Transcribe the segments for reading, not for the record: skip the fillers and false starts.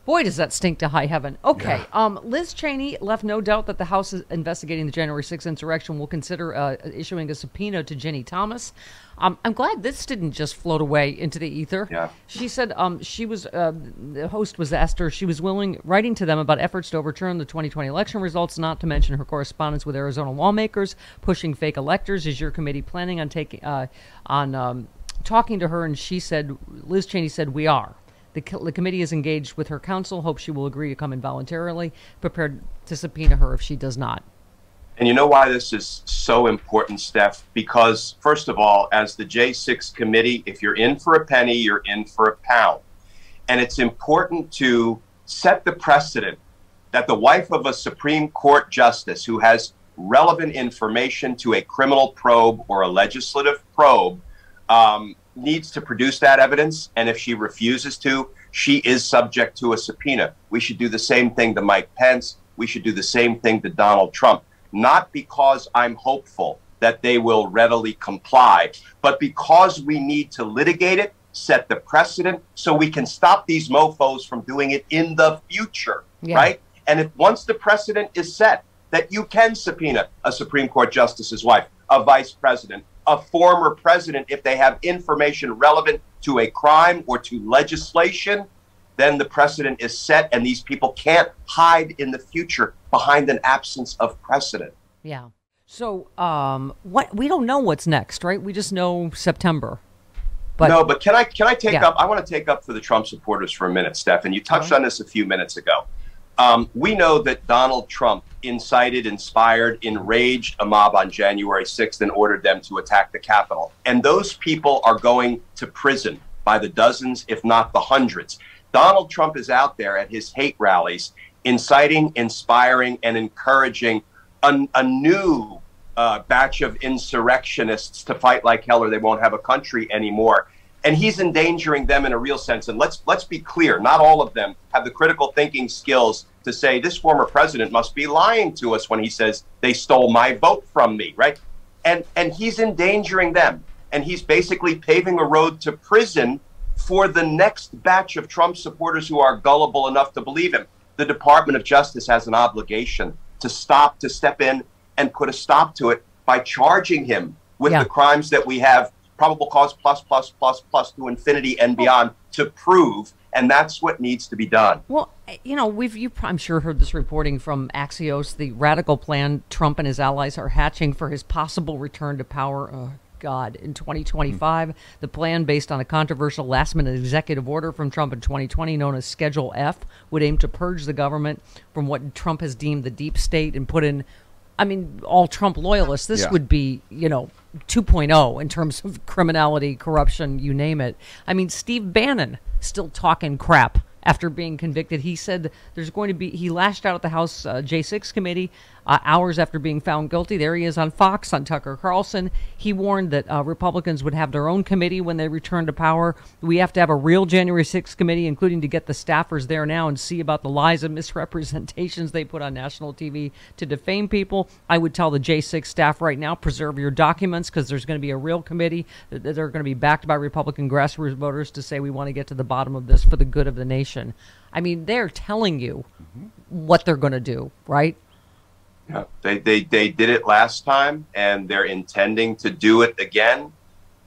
Boy, does that stink to high heaven. Okay. Liz Cheney left no doubt that the House is investigating the January 6th insurrection will consider issuing a subpoena to Ginni Thomas. I'm glad this didn't just float away into the ether. Yeah. She said the host was asked her, she was writing to them about efforts to overturn the 2020 election results, not to mention her correspondence with Arizona lawmakers, pushing fake electors. Is your committee planning on talking to her? And she said, Liz Cheney said, we are. The committee is engaged with her counsel, hopes she will agree to come in voluntarily, prepared to subpoena her if she does not. And you know why this is so important, Steph? Because, first of all, as the J6 committee, if you're in for a penny, you're in for a pound. And it's important to set the precedent that the wife of a Supreme Court justice who has relevant information to a criminal probe or a legislative probe needs to produce that evidence, and if she refuses to, she is subject to a subpoena. We should do the same thing to Mike Pence. We should do the same thing to Donald Trump, not because I'm hopeful that they will readily comply, but because we need to litigate it, set the precedent, so we can stop these mofos from doing it in the future, right? And if once the precedent is set that you can subpoena a Supreme Court justice's wife, a vice president, a former president, if they have information relevant to a crime or to legislation, then the precedent is set, and these people can't hide in the future behind an absence of precedent. Yeah. So what we don't know what's next, right? We just know September. But no, but can I take up? I want to take up for the Trump supporters for a minute, Steph, and you touched on this a few minutes ago. We know that Donald Trump incited, inspired, enraged a mob on January 6th and ordered them to attack the Capitol. And those people are going to prison by the dozens, if not the hundreds. Donald Trump is out there at his hate rallies, inciting, inspiring, and encouraging a new batch of insurrectionists to fight like hell or they won't have a country anymore. And he's endangering them in a real sense. And let's be clear, not all of them have the critical thinking skills to say this former president must be lying to us when he says they stole my vote from me, right? And he's endangering them. And he's basically paving a road to prison for the next batch of Trump supporters who are gullible enough to believe him. The Department of Justice has an obligation to step in and put a stop to it by charging him with the crimes that we have probable cause plus to infinity and beyond to prove, and that's what needs to be done. Well, you know, I'm sure heard this reporting from Axios, the radical plan Trump and his allies are hatching for his possible return to power. Oh, God, in 2025, the plan, based on a controversial last-minute executive order from Trump in 2020 known as Schedule F, would aim to purge the government from what Trump has deemed the deep state and put in, I mean, all Trump loyalists. This would be, 2.0 in terms of criminality, corruption, you name it. I mean, Steve Bannon still talking crap after being convicted. He said he lashed out at the House J6 committee hours after being found guilty. There he is on Fox, on Tucker Carlson. He warned that Republicans would have their own committee when they return to power. We have to have a real January 6th committee, including to get the staffers there now and see about the lies and misrepresentations they put on national TV to defame people. I would tell the J6 staff right now, preserve your documents, because there's going to be a real committee that are going to be backed by Republican grassroots voters to say we want to get to the bottom of this for the good of the nation. I mean, they're telling you what they're going to do, right? Yeah, they did it last time, and they're intending to do it again.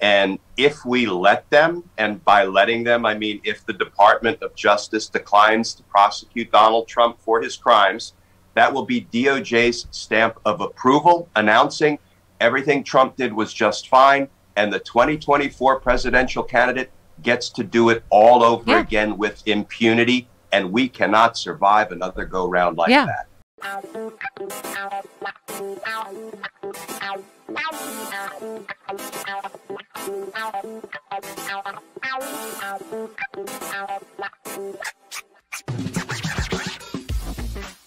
And if we let them, and by letting them, I mean if the Department of Justice declines to prosecute Donald Trump for his crimes, that will be DOJ's stamp of approval, announcing everything Trump did was just fine, and the 2024 presidential candidate gets to do it all over again with impunity, and we cannot survive another go-round like that.